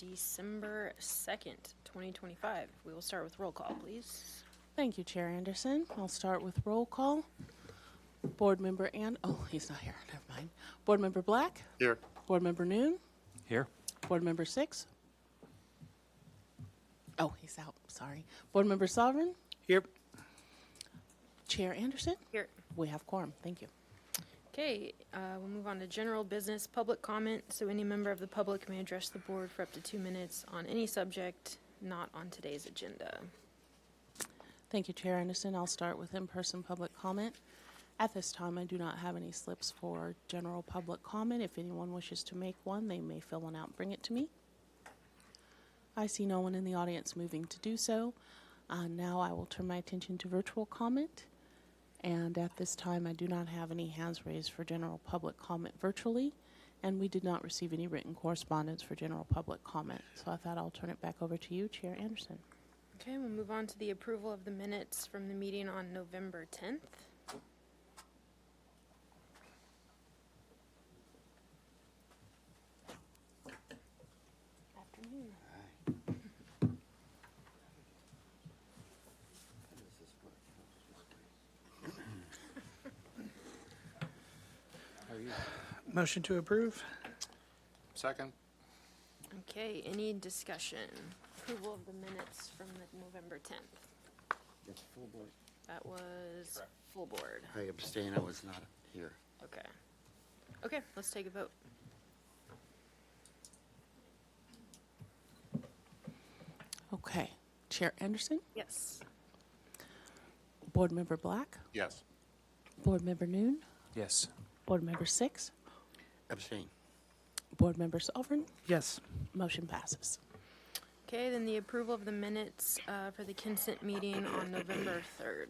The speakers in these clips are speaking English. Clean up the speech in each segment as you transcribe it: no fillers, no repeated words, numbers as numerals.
December 2nd, 2025. We will start with roll call, please. Thank you, Chair Anderson. I'll start with roll call. Board Member he's not here. Never mind. Board Member Black. Here. Board Member Noon. Here. Board Member Six. Oh, he's out. Sorry. Board Member Sovereign. Here. Chair Anderson. Here. We have quorum. Thank you. Okay, we'll move on to general business public comment. So any member of the public may address the board for up to 2 minutes on any subject not on today's agenda. Thank you, Chair Anderson. I'll start with in-person public comment. At this time, I do not have any slips for general public comment. If anyone wishes to make one, they may fill one out and bring it to me. I see no one in the audience moving to do so. Now I will turn my attention to virtual comment. And at this time, I do not have any hands raised for general public comment virtually, and we did not receive any written correspondence for general public comment. So I thought I'll turn it back over to you, Chair Anderson. Okay, we'll move on to the approval of the minutes from the meeting on November 10th. Afternoon. Motion to approve? Second. Okay, any discussion? Approval of the minutes from the November 10th. That's full board. That was full board. I abstain, I was not here. Okay. Okay, let's take a vote. Okay. Chair Anderson, Yes. Board Member Black, Yes. Board Member Noon, Yes. Board Member Six, Abstain. Board Member Sovereign. Yes. Motion passes. Okay, then the approval of the minutes for the consent meeting on November 3rd.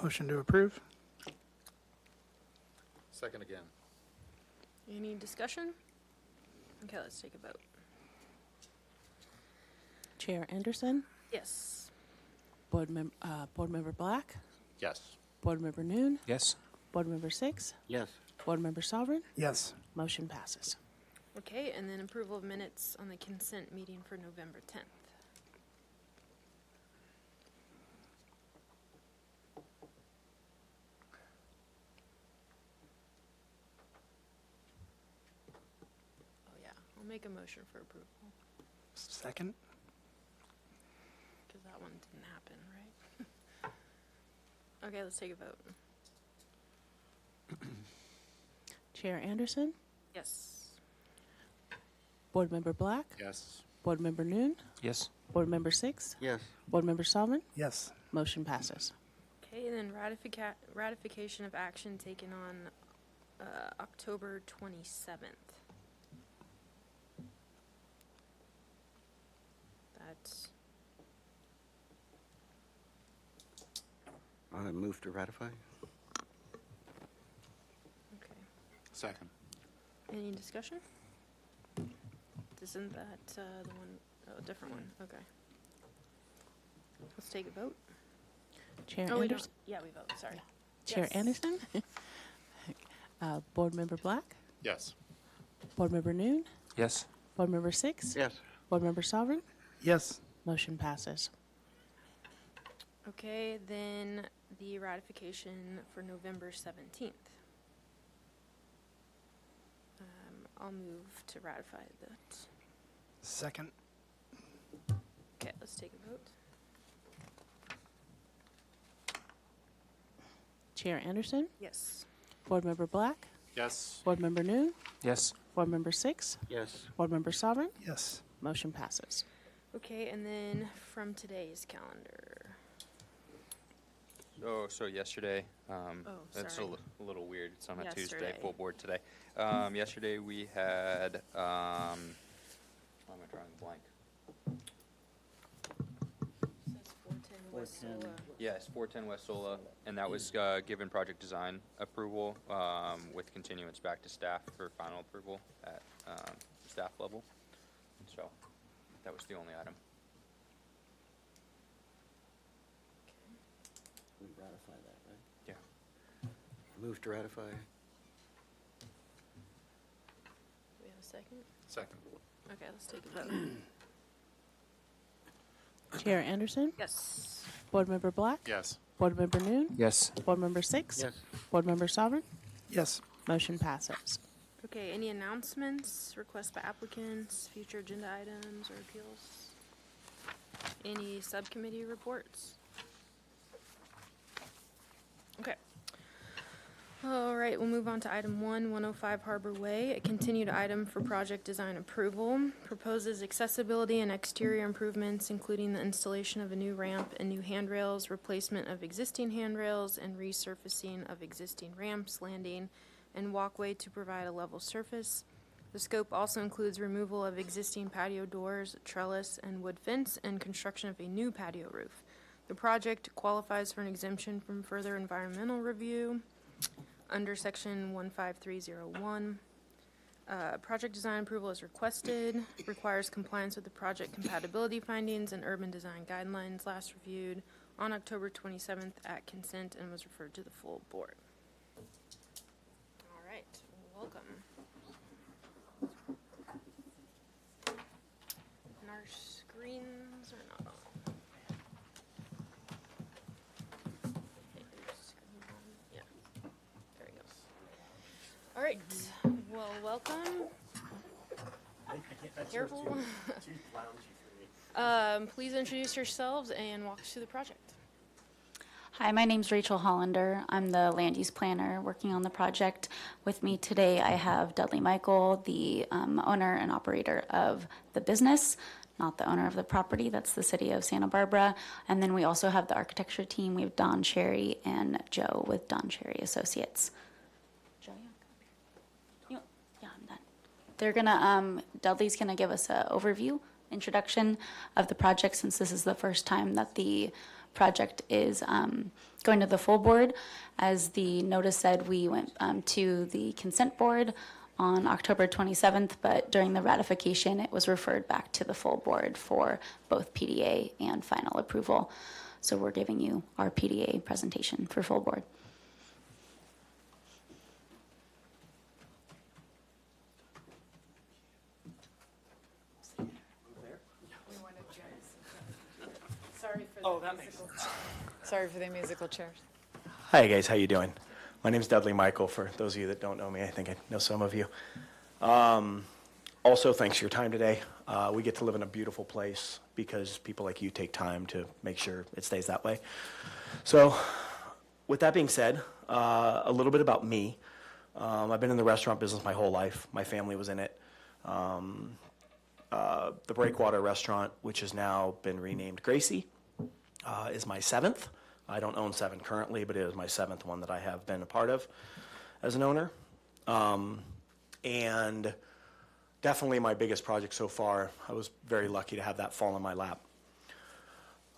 Motion to approve? Second again. Any discussion? Okay, let's take a vote. Chair Anderson, Yes. Board Member Black, Yes. Board Member Noon, Yes. Board Member Six, Yes. Board Member Sovereign. Yes. Motion passes. Okay, and then approval of minutes on the consent meeting for November 10th. Oh yeah, I'll make a motion for approval, Second? because that one didn't happen, right? Okay, let's take a vote. Chair Anderson, Yes. Board Member Black, Yes. Board Member Noon, Yes. Board Member Six, Yes. Board Member Sovereign. Yes. Motion passes. Okay, and then ratification of action taken on October 27th. That's, I move to ratify. okay. Second. Any discussion? Isn't that the one, oh, a different one, okay. Let's take a vote. Chair Oh, we don't, Anderson. yeah, we vote, sorry. Chair Yes. Anderson, Board Member Black, Yes. Board Member Noon, Yes. Board Member Six, Yes. Board Member Sovereign. Yes. Motion passes. Okay, then the ratification for November 17th. I'll move to ratify that. Second? Okay, let's take a vote. Chair Anderson, Yes. Board Member Black, Yes. Board Member Noon, Yes. Board Member Six, Yes. Board Member Sovereign. Yes. Motion passes. Okay, and then from today's calendar. So yesterday, that's sorry. a little weird. It's on a Tuesday, Yesterday. full board today. Yesterday we had, why am I drawing a blank? Says 410 West Sola. Yes, 410 West Sola, and that was given project design approval with continuance back to staff for final approval at staff level. So that was the only item. Move to ratify. We have a second? Second. Okay, let's take a vote. Chair Anderson, Yes. Board Member Black, Yes. Board Member Noon, Yes. Board Member Six, Yes. Board Member Sovereign, Yes. motion passes. Okay, any announcements, requests by applicants, future agenda items or appeals? Any subcommittee reports? Okay. All right, we'll move on to item 105 Harbor Way, a continued item for project design approval. Proposes accessibility and exterior improvements, including the installation of a new ramp and new handrails, replacement of existing handrails, and resurfacing of existing ramps, landing, and walkway to provide a level surface. The scope also includes removal of existing patio doors, trellis, and wood fence, and construction of a new patio roof. The project qualifies for an exemption from further environmental review under section 15301. Project design approval is requested, requires compliance with the project compatibility findings and urban design guidelines last reviewed on October 27th at consent and was referred to the full board. All right, welcome. And our screens are not on. Okay, there's screen on. Yeah, there we go. All right, well, welcome. Careful. Please introduce yourselves and walk us through the project. Hi, my name's Rachel Hollander. I'm the land use planner working on the project. With me today, I have Dudley Michael, the owner and operator of the business, not the owner of the property. That's the city of Santa Barbara. And then we also have the architecture team. We have Don Sherry and Joe with Don Sherry Associates. Joe, you want to come up here? Yeah, I'm done. They're gonna, Dudley's gonna give us an overview, introduction of the project, since this is the first time that the project is going to the full board. As the notice said, we went to the consent board on October 27th, but during the ratification, it was referred back to the full board for both PDA and final approval. So we're giving you our PDA presentation for full board. Sorry for the musical chairs. Hi guys, how you doing? My name's Dudley Michael. For those of you that don't know me, I think I know some of you. Also, thanks for your time today. We get to live in a beautiful place because people like you take time to make sure it stays that way. So, with that being said, a little bit about me. I've been in the restaurant business my whole life. My family was in it. The Breakwater restaurant, which has now been renamed Gracie, is my seventh. I don't own 7 currently, but it is my 7th one that I have been a part of as an owner. And definitely my biggest project so far. I was very lucky to have that fall in my lap.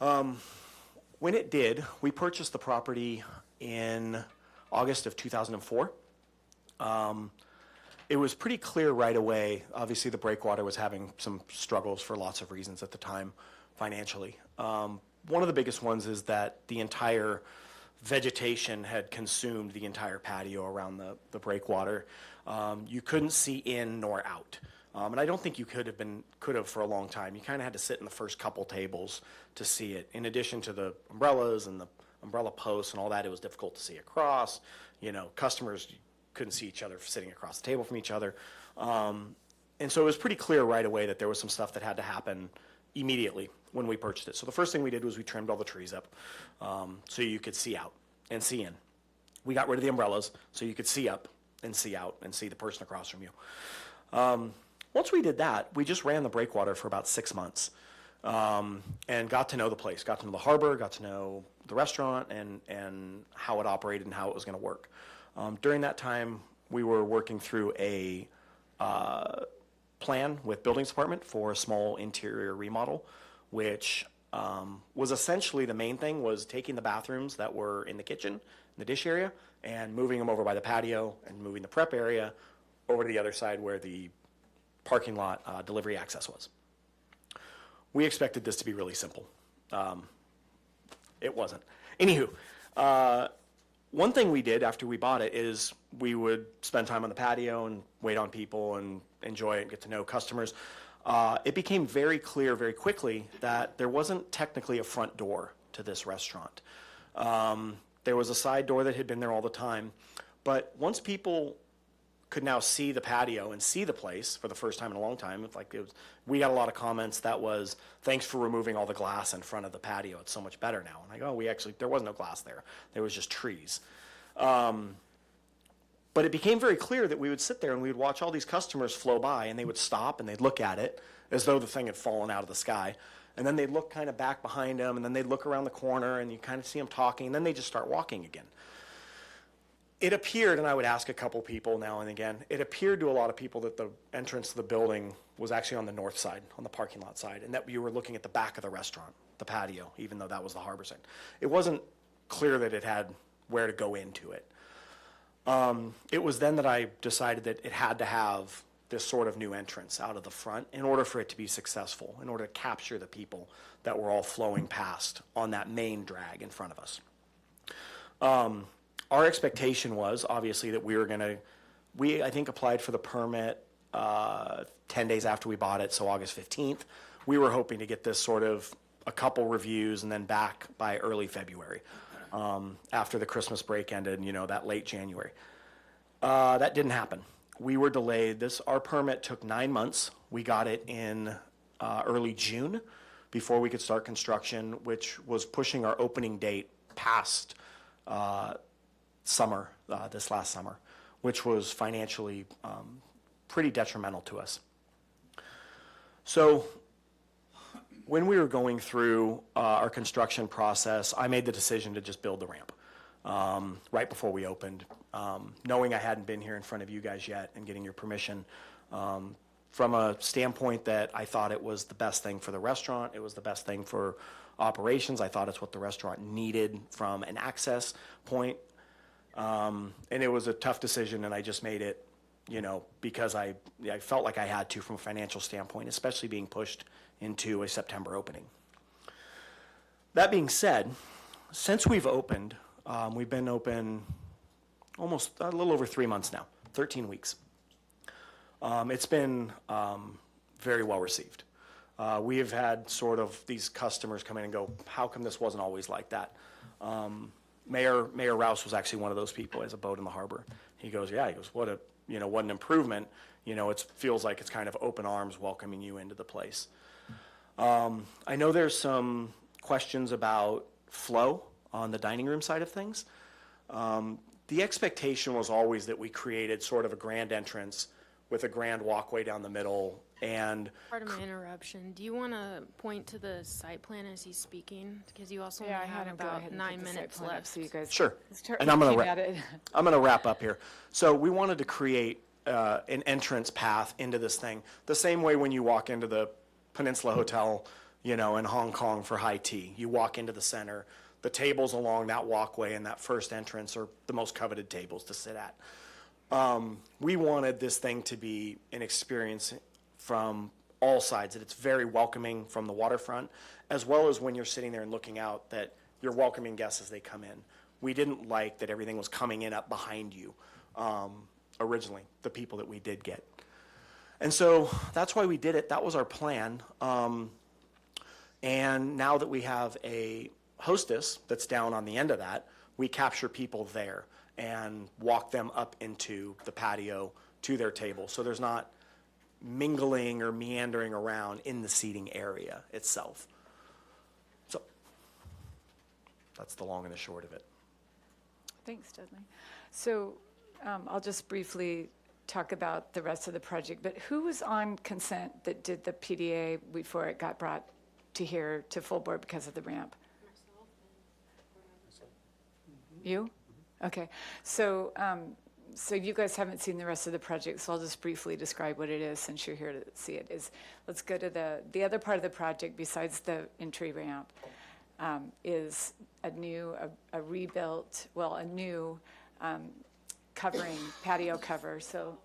When it did, we purchased the property in August of 2004. It was pretty clear right away. Obviously, the Breakwater was having some struggles for lots of reasons at the time, financially. One of the biggest ones is that the entire vegetation had consumed the entire patio around the Breakwater. You couldn't see in nor out. And I don't think you could have for a long time. You kind of had to sit in the first couple tables to see it. In addition to the umbrellas and the umbrella posts and all that, it was difficult to see across. You know, customers couldn't see each other sitting across the table from each other. And so it was pretty clear right away that there was some stuff that had to happen immediately when we purchased it. So the first thing we did was we trimmed all the trees up so you could see out and see in. We got rid of the umbrellas so you could see up and see out and see the person across from you. Once we did that, we just ran the Breakwater for about 6 months and got to know the place, got to know the harbor, got to know the restaurant and how it operated and how it was going to work. During that time, we were working through a plan with buildings department for a small interior remodel, which was essentially the main thing was taking the bathrooms that were in the kitchen, in the dish area, and moving them over by the patio and moving the prep area over to the other side where the parking lot delivery access was. We expected this to be really simple. It wasn't. Anywho, One thing we did after we bought it is we would spend time on the patio and wait on people and enjoy it and get to know customers. It became very clear very quickly that there wasn't technically a front door to this restaurant. There was a side door that had been there all the time, but once people could now see the patio and see the place for the first time in a long time, we got a lot of comments that was, thanks for removing all the glass in front of the patio. It's so much better now. And I go, there was no glass there. There was just trees. But it became very clear that we would sit there and we would watch all these customers flow by, and they would stop and they'd look at it as though the thing had fallen out of the sky. And then they'd look kind of back behind them, and then they'd look around the corner, and you kind of see them talking, and then they just start walking again. It appeared, and I would ask a couple people now and again, it appeared to a lot of people that the entrance to the building was actually on the north side, on the parking lot side, and that you were looking at the back of the restaurant, the patio, even though that was the harbor side. It wasn't clear that it had where to go into it. It was then that I decided that it had to have this sort of new entrance out of the front in order for it to be successful, in order to capture the people that were all flowing past on that main drag in front of us. Our expectation was obviously that we were going to, I think, applied for the permit 10 days after we bought it, so August 15th. We were hoping to get this sort of a couple reviews and then back by early February, after the Christmas break ended, that late January. That didn't happen. We were delayed. Our permit took 9 months. We got it in early June before we could start construction, which was pushing our opening date past summer, this last summer, which was financially pretty detrimental to us. So when we were going through our construction process, I made the decision to just build the ramp right before we opened, knowing I hadn't been here in front of you guys yet and getting your permission. From a standpoint that I thought it was the best thing for the restaurant, it was the best thing for operations. I thought it's what the restaurant needed from an access point. And it was a tough decision, and I just made it, because I felt like I had to from a financial standpoint, especially being pushed into a September opening. That being said, since we've opened, we've been open almost a little over 3 months now, 13 weeks. It's been very well received. We have had sort of these customers come in and go, how come this wasn't always like that? Mayor Rouse was actually one of those people as a boat in the harbor. He goes, what an improvement. It feels like it's kind of open arms welcoming you into the place. I know there's some questions about flow on the dining room side of things. The expectation was always that we created sort of a grand entrance with a grand walkway down the middle and... Pardon my interruption. Do you want to point to the site plan as he's speaking? Because you also only Yeah, I have had him go about ahead and 9 put the site minutes plan up left. so you guys Sure. start And I'm gonna looking at it. I'm going to wrap up here. So we wanted to create an entrance path into this thing, the same way when you walk into the Peninsula Hotel, in Hong Kong for high tea. You walk into the center. The tables along that walkway and that first entrance are the most coveted tables to sit at. We wanted this thing to be an experience from all sides, that it's very welcoming from the waterfront, as well as when you're sitting there and looking out, that you're welcoming guests as they come in. We didn't like that everything was coming in up behind you, originally, the people that we did get. And so that's why we did it. That was our plan. And now that we have a hostess that's down on the end of that, we capture people there and walk them up into the patio to their table. So there's not mingling or meandering around in the seating area itself. So that's the long and the short of it. Thanks, Dudley. So I'll just briefly talk about the rest of the project, but who was on consent that did the PDA before it got brought to here to full board because of the ramp? You? Okay. So you guys haven't seen the rest of the project, so I'll just briefly describe what it is since you're here to see it. Let's go to the other part of the project besides the entry ramp, is a new covering, patio cover. So,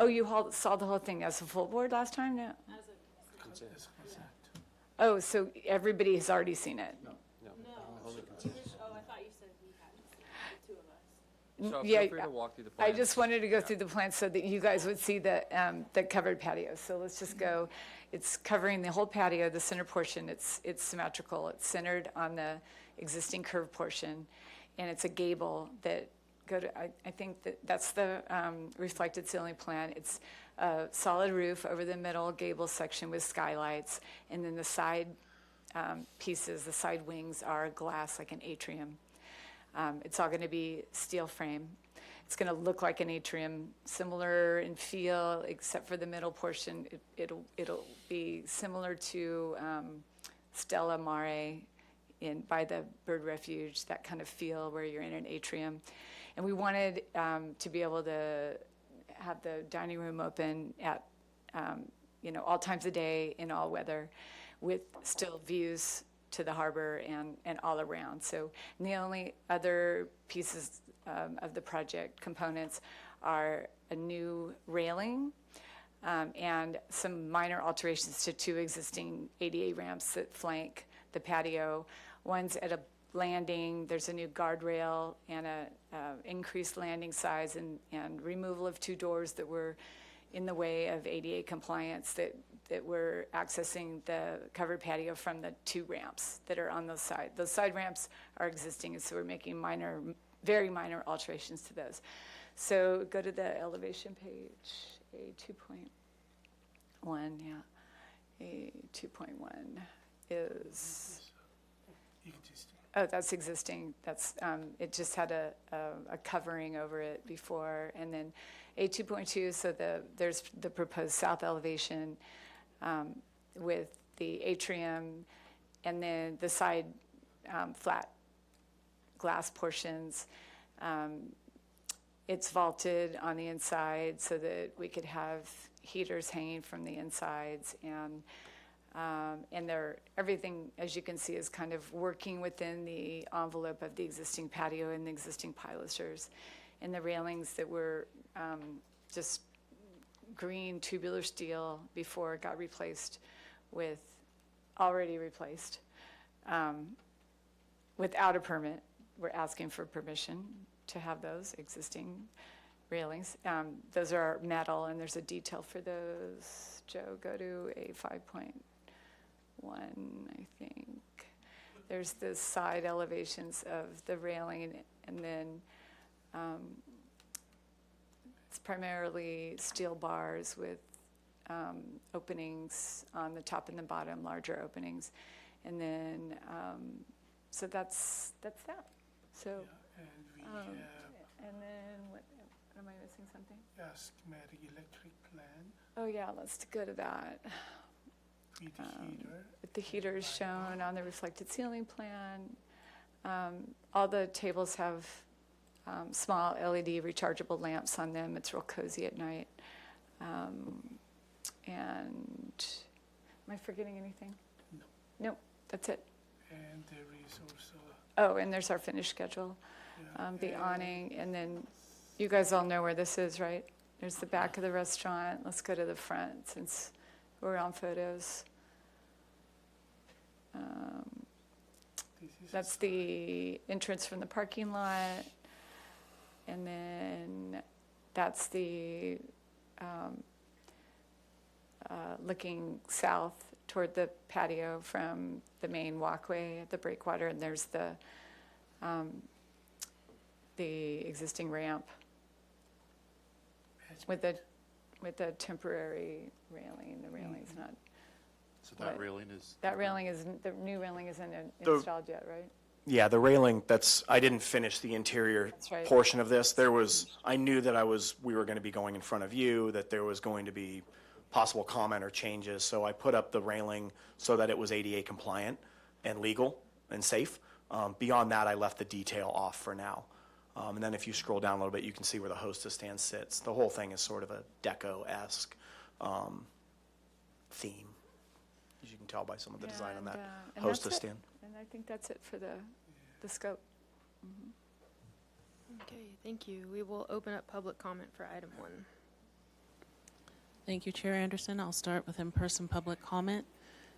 you saw the whole thing as a full board last time? No? Oh, so everybody has already seen it? So yeah, feel free to walk through the plan. I just wanted to go through the plan so that you guys would see the covered patio. So let's just go, it's covering the whole patio, the center portion, it's symmetrical. It's centered on the existing curved portion, and it's a gable that I think that's the reflected ceiling plan. It's a solid roof over the middle gable section with skylights, and then the side pieces, the side wings are glass like an atrium. It's all going to be steel frame. It's going to look like an atrium, similar in feel, except for the middle portion. It'll be similar to Stella Mare by the bird refuge, that kind of feel where you're in an atrium. And we wanted to be able to have the dining room open at all times of day in all weather, with still views to the harbor and all around. So the only other pieces of the project components are a new railing and some minor alterations to 2 existing ADA ramps that flank the patio. One's at a landing, there's a new guardrail and a increased landing size and removal of 2 doors that were in the way of ADA compliance that were accessing the covered patio from the 2 ramps that are on those sides. Those side ramps are existing, and so we're making very minor alterations to those. So go to the elevation page, A 2.1, yeah. A 2.1 is... Oh, that's existing. That's it just had a covering over it before. And then A 2.2, so there's the proposed south elevation with the atrium, and then the side flat glass portions. It's vaulted on the inside so that we could have heaters hanging from the insides, and everything, as you can see, is kind of working within the envelope of the existing patio and the existing pilasters. And the railings that were just green tubular steel before it got replaced already replaced without a permit. We're asking for permission to have those existing railings. Those are metal, and there's a detail for those. Joe, go to a 5.1, I think. There's the side elevations of the railing, and then it's primarily steel bars with openings on the top and the bottom, larger openings. And then, so that's that. So, and then what am I missing something? Schematic electric plan Oh yeah, let's go to that. with the heater. With the heaters shown on the reflected ceiling plan. All the tables have small LED rechargeable lamps on them. It's real cozy at night. And am I forgetting anything? No. Nope, that's it. And there is also, Oh, and there's our finish schedule, the awning, and then you guys all know where this is, right? There's the back of the restaurant. Let's go to the front since we're on photos. this is That's the entrance from the parking lot. And then that's the looking south toward the patio from the main walkway at the breakwater. And there's the existing ramp with the temporary railing. The railing's not, So that What? railing is. that railing isn't, the new railing isn't The- installed yet, right? Yeah, the railing, I didn't finish the interior That's right. portion of this. I knew that we were going to be going in front of you, that there was going to be possible comment or changes. So I put up the railing so that it was ADA compliant and legal and safe. Beyond that, I left the detail off for now. And then if you scroll down a little bit, you can see where the hostess stand sits. The whole thing is sort of a deco-esque theme, as you can tell by some of the design on that And hostess that's it. stand. And I think that's it for the scope. Okay, thank you. We will open up public comment for item 1. Thank you, Chair Anderson. I'll start with in-person public comment.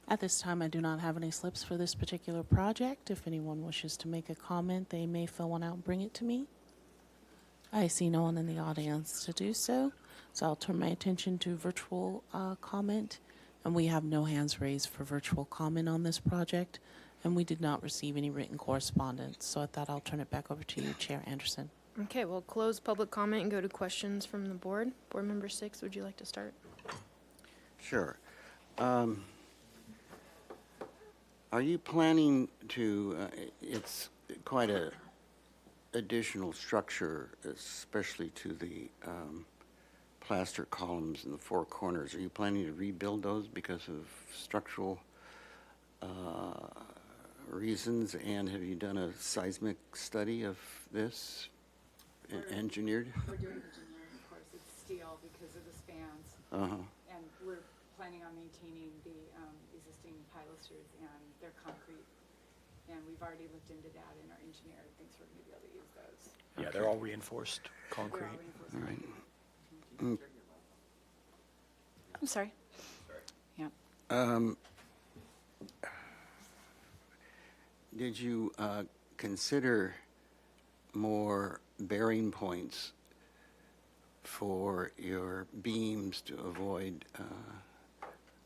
At this time, I do not have any slips for this particular project. If anyone wishes to make a comment, they may fill one out and bring it to me. I see no one in the audience to do so, so I'll turn my attention to virtual comment. And we have no hands raised for virtual comment on this project, and we did not receive any written correspondence. So at that, I'll turn it back over to you, Chair Anderson. Okay, we'll close public comment and go to questions from the board. Board Member 6, would you like to start? Sure. Are you planning to, it's quite a additional structure, especially to the plaster columns in the four corners. Are you planning to rebuild those because of structural reasons? And have you done a seismic study of this, engineered? We're doing engineering, of course. It's steel because of the spans. Uh-huh. And we're planning on maintaining the existing pilasters, and they're concrete. And we've already looked into that, and our engineer thinks we're going to be able to use those. Yeah, they're all reinforced concrete. They're all reinforced All right. concrete. I'm sorry. Yeah. Did you consider more bearing points for your beams to avoid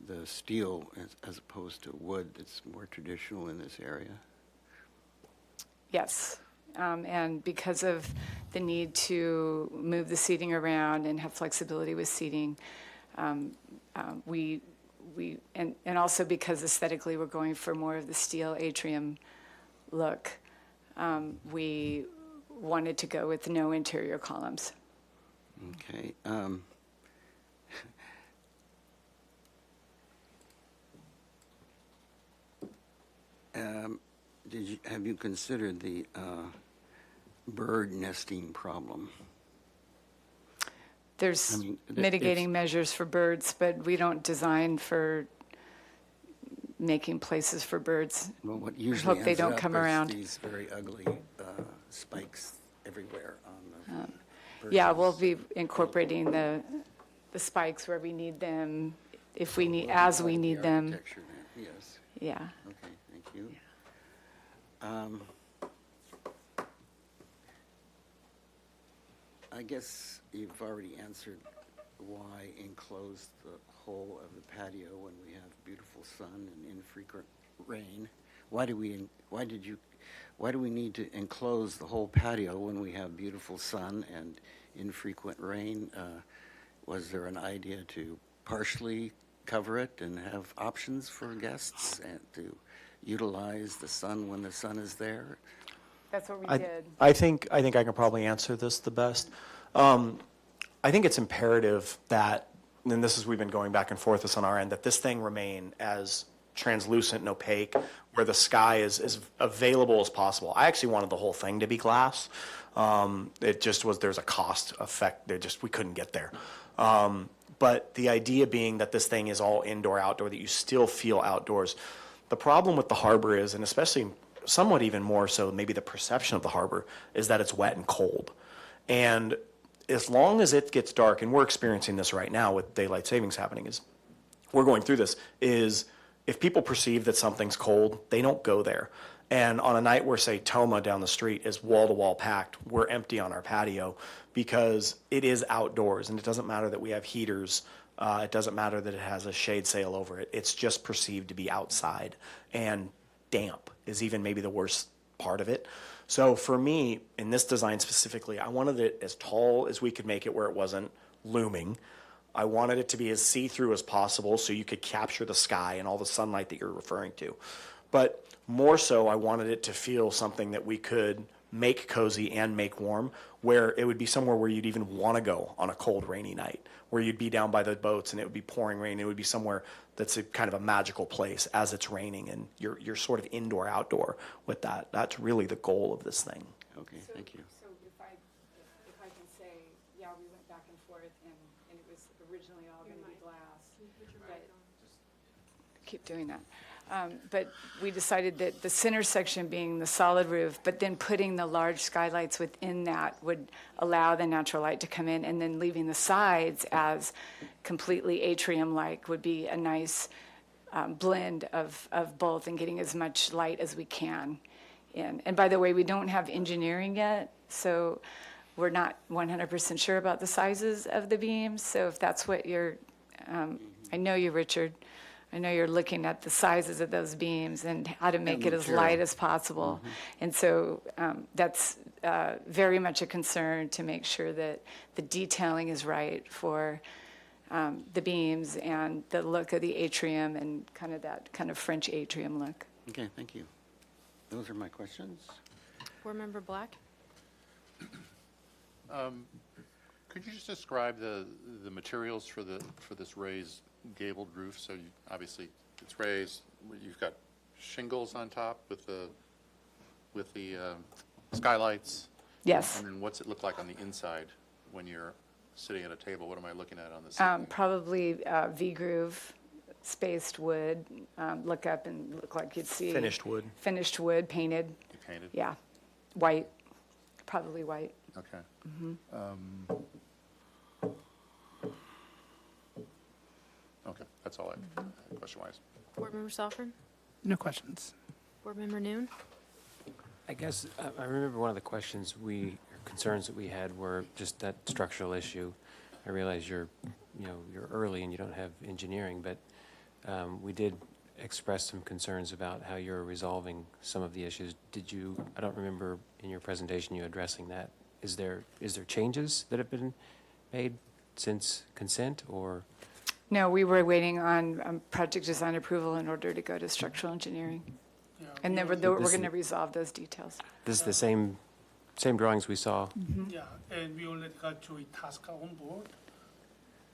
the steel as opposed to wood that's more traditional in this area? Yes. And because of the need to move the seating around and have flexibility with seating, and also because aesthetically we're going for more of the steel atrium look, we wanted to go with no interior columns. Okay. Have you considered the bird nesting problem? There's I mean, mitigating measures for birds, but we don't design for making places for birds. Well, what usually hope they ends don't up come is around. these very ugly spikes everywhere on the Yeah, birds' we'll be incorporating the spikes where we need them, if we need, as we need them. architecture then, yes. Yeah. Okay, thank you. I guess you've already answered why enclose the whole of the patio when we have beautiful sun and infrequent rain. Why do we need to enclose the whole patio when we have beautiful sun and infrequent rain? Was there an idea to partially cover it and have options for guests and to utilize the sun when the sun is there? That's what we I did. think I can probably answer this the best. I think it's imperative that, and this is, we've been going back and forth this on our end, that this thing remain as translucent and opaque, where the sky is as available as possible. I actually wanted the whole thing to be glass. It just was, there's a cost effect. We couldn't get there. But the idea being that this thing is all indoor, outdoor, that you still feel outdoors. The problem with the harbor is, and especially somewhat even more so maybe the perception of the harbor, is that it's wet and cold. And as long as it gets dark, and we're experiencing this right now with daylight savings happening, is we're going through this, is if people perceive that something's cold, they don't go there. And on a night where, say, Toma down the street is wall-to-wall packed, we're empty on our patio because it is outdoors, and it doesn't matter that we have heaters. It doesn't matter that it has a shade sail over it. It's just perceived to be outside, and damp is even maybe the worst part of it. So for me, in this design specifically, I wanted it as tall as we could make it where it wasn't looming. I wanted it to be as see-through as possible so you could capture the sky and all the sunlight that you're referring to. But more so, I wanted it to feel something that we could make cozy and make warm, where it would be somewhere where you'd even want to go on a cold, rainy night, where you'd be down by the boats and it would be pouring rain. It would be somewhere that's a kind of a magical place as it's raining, and you're sort of indoor, outdoor with that. That's really the goal of this thing. Okay, thank you. So if I can say, yeah, we went back and forth, and it was originally all going to be glass. But keep doing that. But we decided that the center section being the solid roof, but then putting the large skylights within that would allow the natural light to come in, and then leaving the sides as completely atrium-like would be a nice blend of both, and getting as much light as we can in. And by the way, we don't have engineering yet, so we're not 100% sure about the sizes of the beams, so if that's what you're, I know you, Richard, I know you're looking at the sizes of those beams and how to make it as material. light as possible. And so that's very much a concern to make sure that the detailing is right for the beams and the look of the atrium and kind of that kind of French atrium look. Okay, thank you. Those are my questions. Board Member Black? Could you just describe the materials for this raised gabled roof? So obviously it's raised, you've got shingles on top with the skylights. Yes. And then what's it look like on the inside when you're sitting at a table? What am I looking at on the ceiling? Probably V-groove, spaced wood, look up and look like you'd see. Finished wood. Finished wood, painted, You painted? yeah, white, probably white. Okay. Okay, that's all I had question-wise. Board Member Salford? No questions. Board Member Noon? I guess I remember one of the concerns that we had were just that structural issue. I realize you're early and you don't have engineering, but we did express some concerns about how you're resolving some of the issues. I don't remember in your presentation you addressing that. Is there changes that have been made since consent, or? No, we were waiting on project design approval in order to go to structural engineering. Yeah, And then we're going to resolve those details. This is the same drawings we saw? Yeah, and we already got Joey Tasca on board.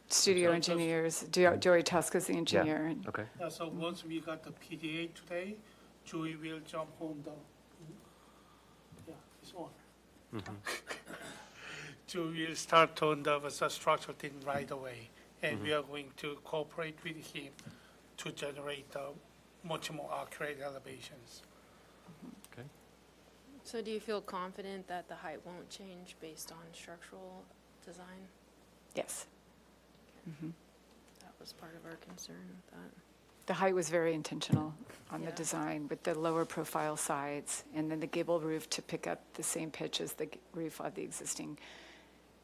Studio Okay. engineers, Joey Tosca's the engineer. and- Okay. Yeah, so once we got the PDA today, Joey will jump on the, yeah, it's on. Joey will start on the structural thing right away, and we are going to cooperate with him to generate much more accurate elevations. Okay. So do you feel confident that the height won't change based on structural design? Yes. That was part of our concern with that. The height was very intentional on the Yeah. design with the lower profile sides and then the gable roof to pick up the same pitch as the roof of the existing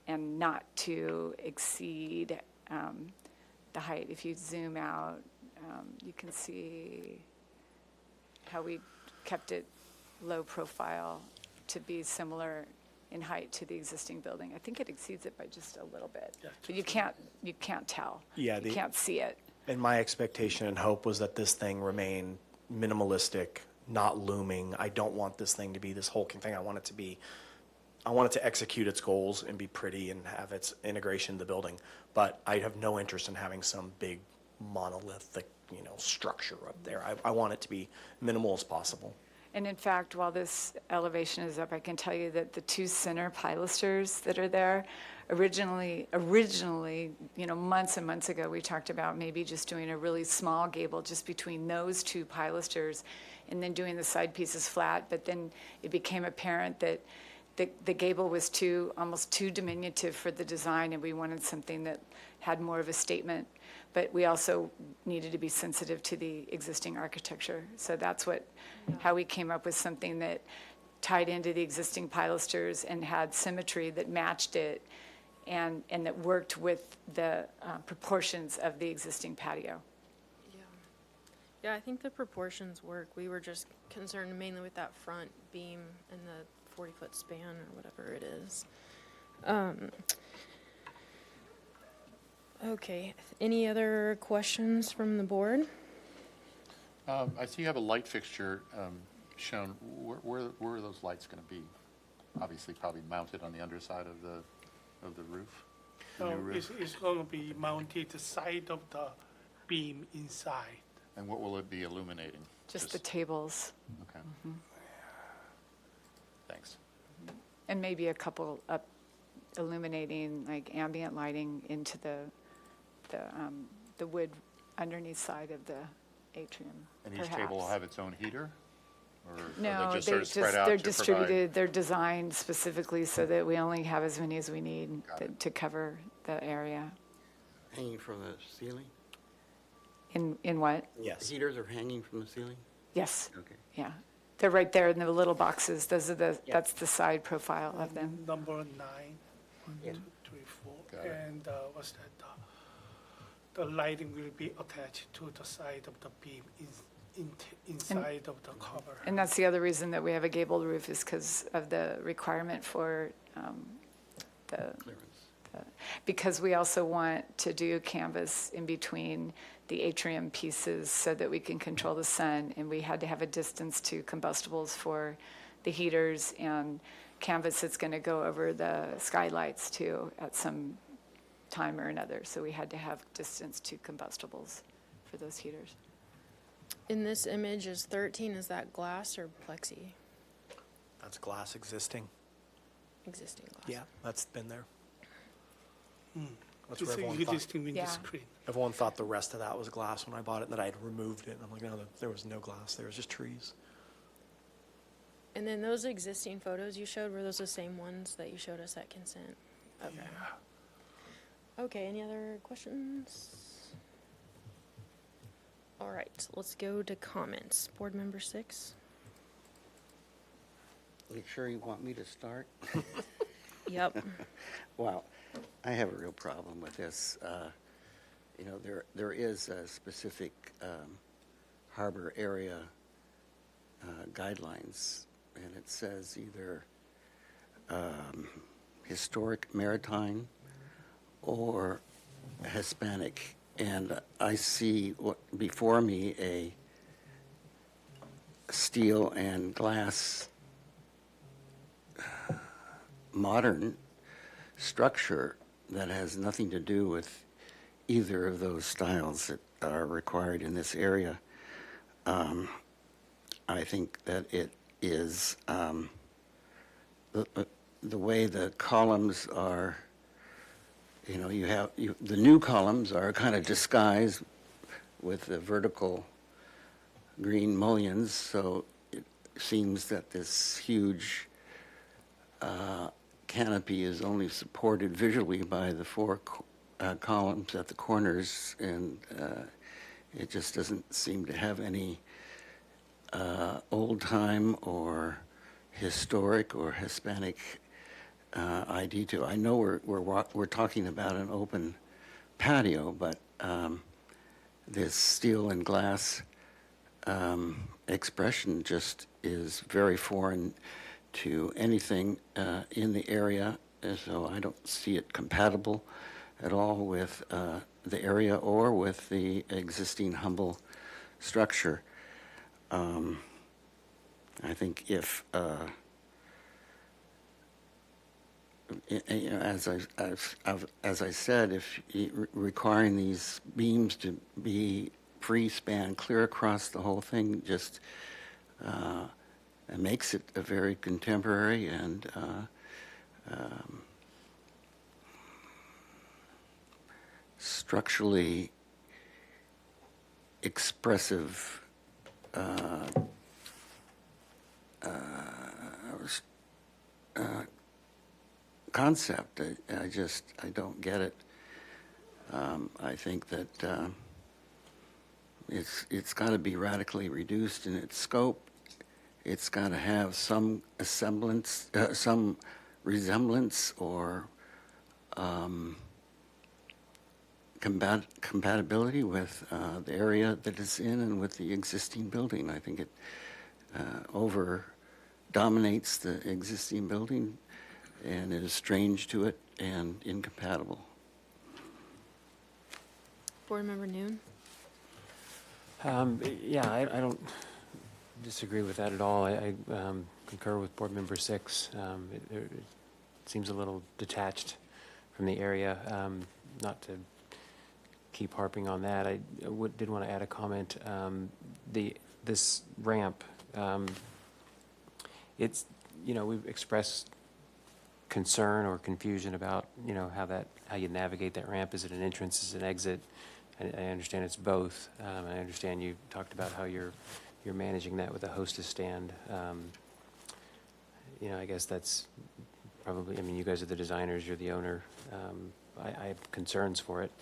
and not to exceed the height. If you zoom out, you can see how we kept it low profile to be similar in height to the existing building. I think it exceeds it by just a little bit, Yeah, but you can't tell. Yeah, You can't see it. And my expectation and hope was that this thing remain minimalistic, not looming. I don't want this thing to be this hulking thing. I want it to execute its goals and be pretty and have its integration in the building. But I have no interest in having some big monolithic, structure up there. I want it to be minimal as possible. And in fact, while this elevation is up, I can tell you that the two center pilasters that are there, originally, months and months ago, we talked about maybe just doing a really small gable just between those two pilasters and then doing the side pieces flat. But then it became apparent that the gable was almost too diminutive for the design, and we wanted something that had more of a statement. But we also needed to be sensitive to the existing architecture. So that's how we came up with something that tied into the existing pilasters and had symmetry that matched it and that worked with the proportions of the existing patio. Yeah, I think the proportions work. We were just concerned mainly with that front beam and the 40-foot span or whatever it is. Okay, any other questions from the board? I see you have a light fixture shown. Where are those lights going to be? Obviously, probably mounted on the underside of the roof. The new So roof. it's going to be mounted the side of the beam inside. And what will it be illuminating? Just the tables Okay. Thanks. and maybe a couple up illuminating like ambient lighting into the wood underneath side of the atrium. And each table will perhaps. have its own heater? Or are No, they just sort of spread out they're to provide? distributed, they're designed specifically so that we only have as many as we need Got it. to cover the area. Hanging from the ceiling? In what? Yes. Heaters are hanging from the ceiling? Yes, Okay. yeah. They're right there in the little boxes. Those are that's the side profile of them. Number 9, 1, Yeah. 2, 3, 4. Got it. And what's that? The lighting will be attached to the side of the beam inside of the cover. And that's the other reason that we have a gabled roof is because of the requirement for the, because we also want to do canvas in between the atrium pieces so that we can control the sun. And we had to have a distance to combustibles for the heaters and canvas that's going to go over the skylights too at some time or another. So we had to have distance to combustibles for those heaters. In this image is 13, is that glass or plexi? That's glass existing. Existing glass. Yeah, that's been there. That's It's where a everyone existing window Yeah. screen. everyone thought the rest of that was glass when I bought it, and that I had removed it. And I'm like, no, there was no glass. There was just trees. And then those existing photos you showed, were those the same ones that you showed us at consent? Okay. Okay, any other questions? All right, let's go to comments. Board Member 6? You sure you want me to start? Yep. Well, I have a real problem with this. You know, there is a specific harbor area guidelines, and it says either historic maritime or Hispanic. And I see before me a steel and glass modern structure that has nothing to do with either of those styles that are required in this area. I think that it is the way the columns are, you know, the new columns are kind of disguised with the vertical green mullions, so it seems that this huge canopy is only supported visually by the four columns at the corners, and it just doesn't seem to have any old-time or historic or Hispanic ID to it. I know we're talking about an open patio, but this steel and glass expression just is very foreign to anything in the area, and so I don't see it compatible at all with the area or with the existing humble structure. I think if, you know, as I said, if requiring these beams to be free span clear across the whole thing just it makes it a very contemporary and structurally expressive concept. I don't get it. I think that it's got to be radically reduced in its scope. It's got to have some semblance, some resemblance or compatibility with the area that it's in and with the existing building. I think it over dominates the existing building and it is strange to it and incompatible. Board Member Noon? Yeah, I don't disagree with that at all. I concur with Board Member 6. It seems a little detached from the area. Not to keep harping on that, I did want to add a comment. This ramp, it's, you know, we've expressed concern or confusion about, you know, how you navigate that ramp. Is it an entrance? Is it an exit? I understand it's both. I understand you talked about how you're managing that with a hostess stand. You know, I guess that's probably, I mean, you guys are the designers, you're the owner. I have concerns for it,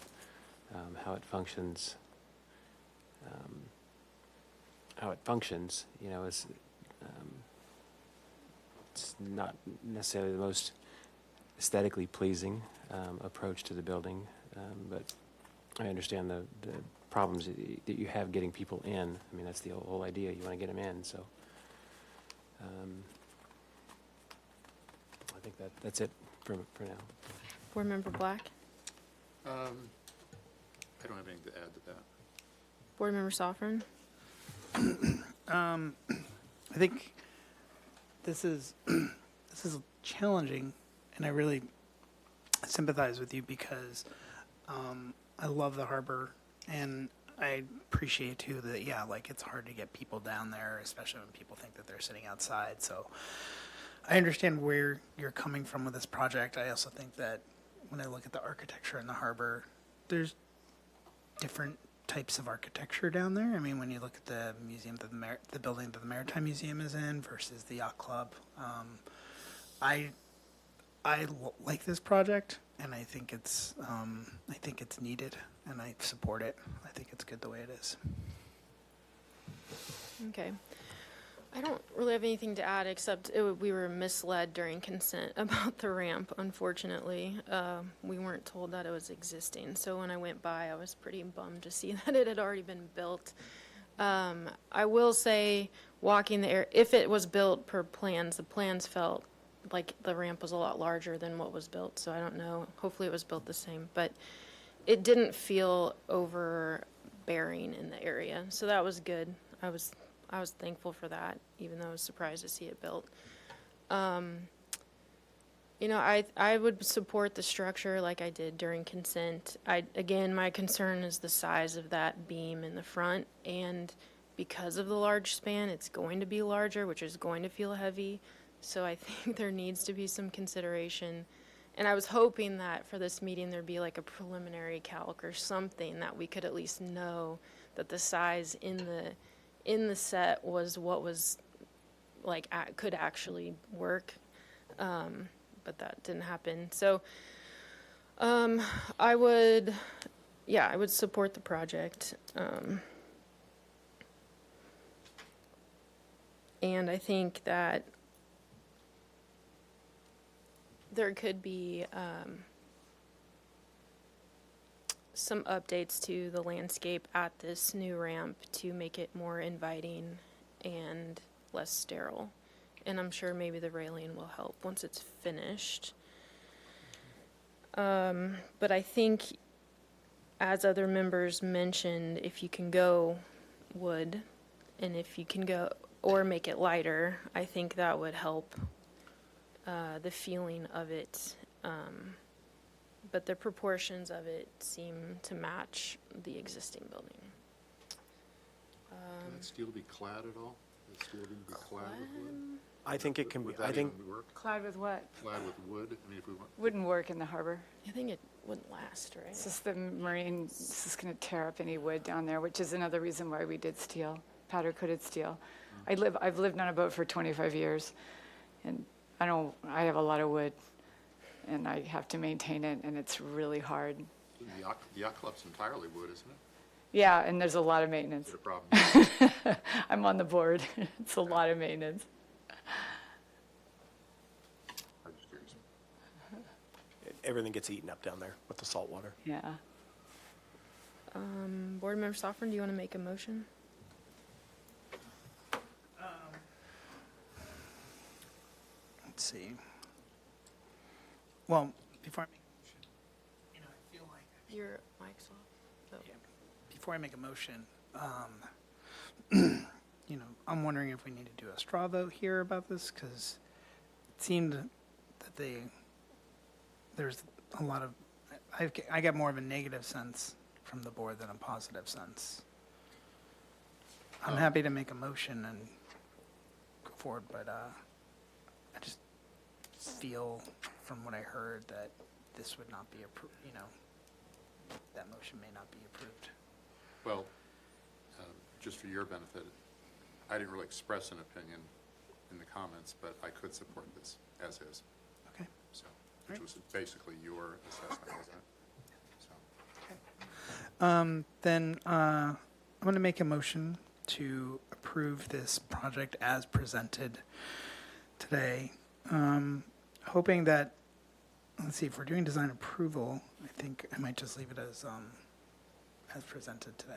how it functions. You know, is not necessarily the most aesthetically pleasing approach to the building, but I understand the problems that you have getting people in. I mean, that's the whole idea. You want to get them in, so I think that's it for now. Board Member Black? I don't have anything to add to that. Board Member Sofferin? I think this is challenging, and I really sympathize with you because I love the harbor, and I appreciate too that like it's hard to get people down there, especially when people think that they're sitting outside. So I understand where you're coming from with this project. I also think that when I look at the architecture in the harbor, there's different types of architecture down there. I mean, when you look at the museum that the building that the Maritime Museum is in versus the yacht club, I like this project, and I think it's needed, and I support it. I think it's good the way it is. Okay. I don't really have anything to add, except we were misled during consent about the ramp, unfortunately. We weren't told that it was existing, so when I went by, I was pretty bummed to see that it had already been built. I will say, walking the area, if it was built per plans, the plans felt like the ramp was a lot larger than what was built, so I don't know. Hopefully it was built the same, but it didn't feel overbearing in the area, so that was good. I was thankful for that, even though I was surprised to see it built. I would support the structure like I did during consent. Again, my concern is the size of that beam in the front, and because of the large span, it's going to be larger, which is going to feel heavy. So I think there needs to be some consideration. And I was hoping that for this meeting, there'd be like a preliminary calc or something that we could at least know that the size in the set was what was like could actually work, but that didn't happen. So I would support the project, and I think that there could be some updates to the landscape at this new ramp to make it more inviting and less sterile. And I'm sure maybe the railing will help once it's finished. But I think, as other members mentioned, if you can go wood, and if you can go, or make it lighter, I think that would help the feeling of it. But the proportions of it seem to match the existing building. Can that steel be clad at all? Is steel going to be clad with wood? I think it can be, Would I that think, even work? Clad with what? Clad with wood? I mean, if we want, Wouldn't work in the harbor. I think it wouldn't last, right? It's just the marine, it's just going to tear up any wood down there, which is another reason why we did steel, powder-coated steel. I've lived on a boat for 25 years, and I have a lot of wood, and I have to maintain it, and it's really hard. the yacht club's entirely wood, isn't it? Yeah, and there's a lot of maintenance. Is it a problem? I'm on the board. It's a lot of maintenance. I'm just curious. everything gets eaten up down there with the salt water. Yeah. Board Member Sofferin, do you want to make a motion? Let's see. Well, before I make a motion, I feel like Your mic's off. Oh. before I make a motion, I'm wondering if we need to do a straw vote here about this, because it seemed that there's a lot of, I got more of a negative sense from the board than a positive sense. I'm happy to make a motion and go forward, but I just feel from what I heard that this would not be approved, that motion may not be approved. Well, just for your benefit, I didn't really express an opinion in the comments, but I could support this as is. Okay. So, which was basically your assessment, wasn't it? So, Then I'm going to make a motion to approve this project as presented today, hoping that, let's see, if we're doing design approval, I think I might just leave it as presented today.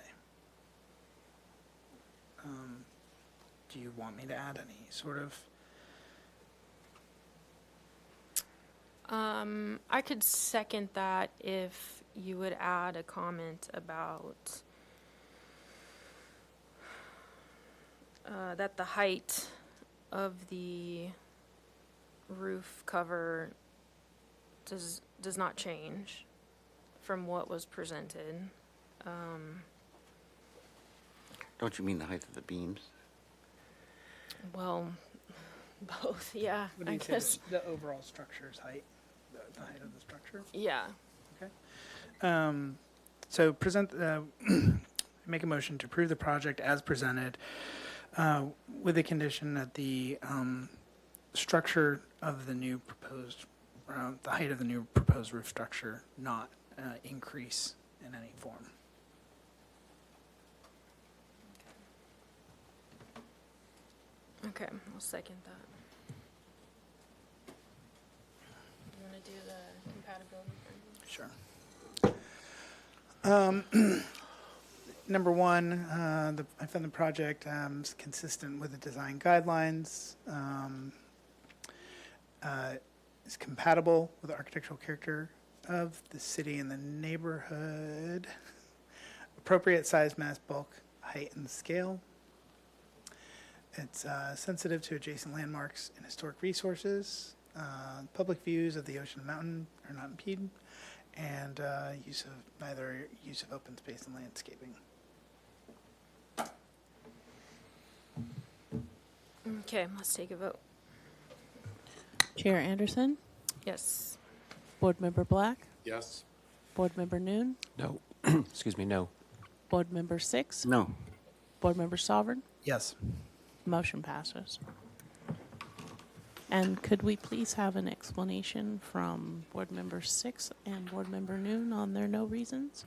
Do you want me to add any sort of? I could second that if you would add a comment about that the height of the roof cover does not change from what was presented. Don't you mean the height of the beams? Well, both, yeah, What do I you say, guess. the overall structure's height, the height of the structure? Yeah. So present, make a motion to approve the project as presented, with the condition that the structure of the new proposed, the height of the new proposed roof structure not increase in any form. Okay, I'll second that. You want to do the compatibility? Sure. Number one, I found the project is consistent with the design guidelines, is compatible with the architectural character of the city and the neighborhood, appropriate size, mass, bulk, height, and scale. It's sensitive to adjacent landmarks and historic resources. Public views of the ocean and mountain are not impeded, and use of open space and landscaping. Okay, let's take a vote. Chair Anderson, Yes. Board Member Black, Yes. Board Member Noon, No. Excuse me, no. Board Member Six, No. Board Member Sovereign. Yes. Motion passes. And could we please have an explanation from Board Member Six and Board Member Noon on their no reasons?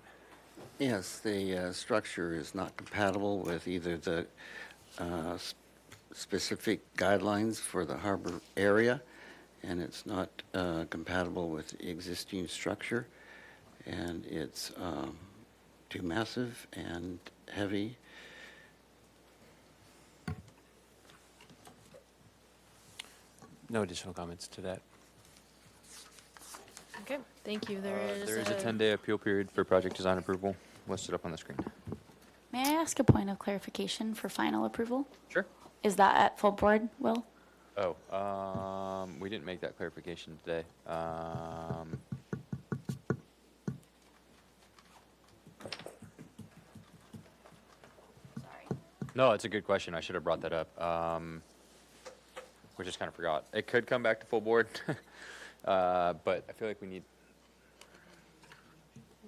Yes, the structure is not compatible with either the specific guidelines for the harbor area, and it's not compatible with the existing structure, and it's too massive and heavy. No additional comments to that. Okay, thank you. There is a 10-day appeal period for project design approval listed up on the screen. May I ask a point of clarification for final approval? Sure. Is that at full board, Will? Oh, we didn't make that clarification today. Sorry. No, it's a good question. I should have brought that up. We just kind of forgot. It could come back to full board, but I feel like we need.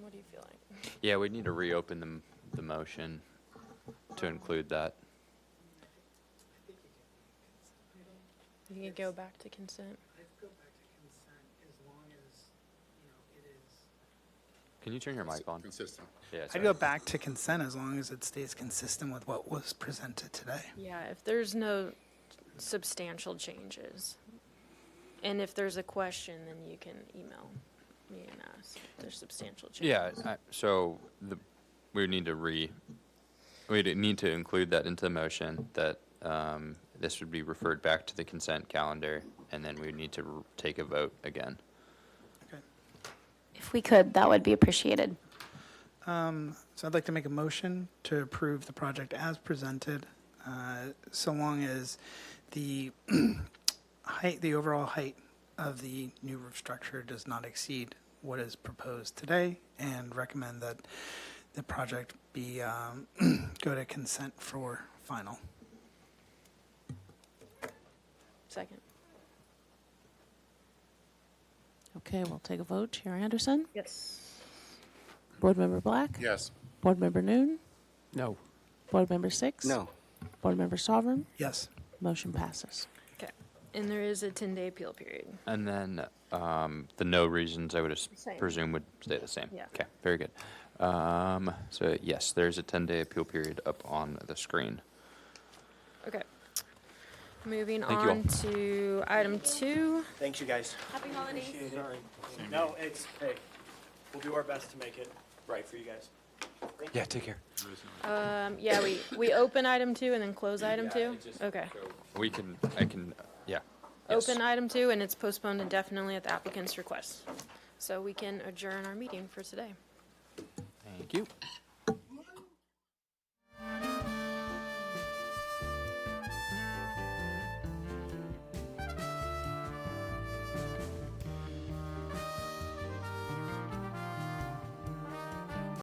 What do you feel like? Yeah, we need to reopen the motion to include that. You can go back to consent. I'd go back to consent as long as, it is. Can you turn your mic on? Consistent. Yeah. I'd sorry. go back to consent as long as it stays consistent with what was presented today. Yeah, if there's no substantial changes. And if there's a question, then you can email me and ask if there's substantial changes. Yeah. So we need to include that into the motion that this would be referred back to the consent calendar, and then we would need to take a vote again. Okay. If we could, that would be appreciated. So I'd like to make a motion to approve the project as presented, so long as the height, the overall height of the new roof structure does not exceed what is proposed today, and recommend that the project be, go to consent for final. Second. Okay, we'll take a vote. Chair Anderson, Yes. Board Member Black, Yes. Board Member Noon, No. Board Member Six. No. Board Member Sovereign. Yes. Motion passes. Okay. And there is a 10-day appeal period. And then the no reasons, I would Same. presume, would stay the same. Yeah. Okay, very good. So yes, there's a 10-day appeal period up on the screen. Okay. Moving Thank you all. on to item 2. Thanks, you guys. Happy holidays. Sorry. No, it's, hey, we'll do our best to make it right for you guys. Yeah, take care. Yeah, we open item 2 and then close item 2? Okay. Yeah. Open item 2, and it's postponed indefinitely at the applicant's request. So we can adjourn our meeting for today. Thank you.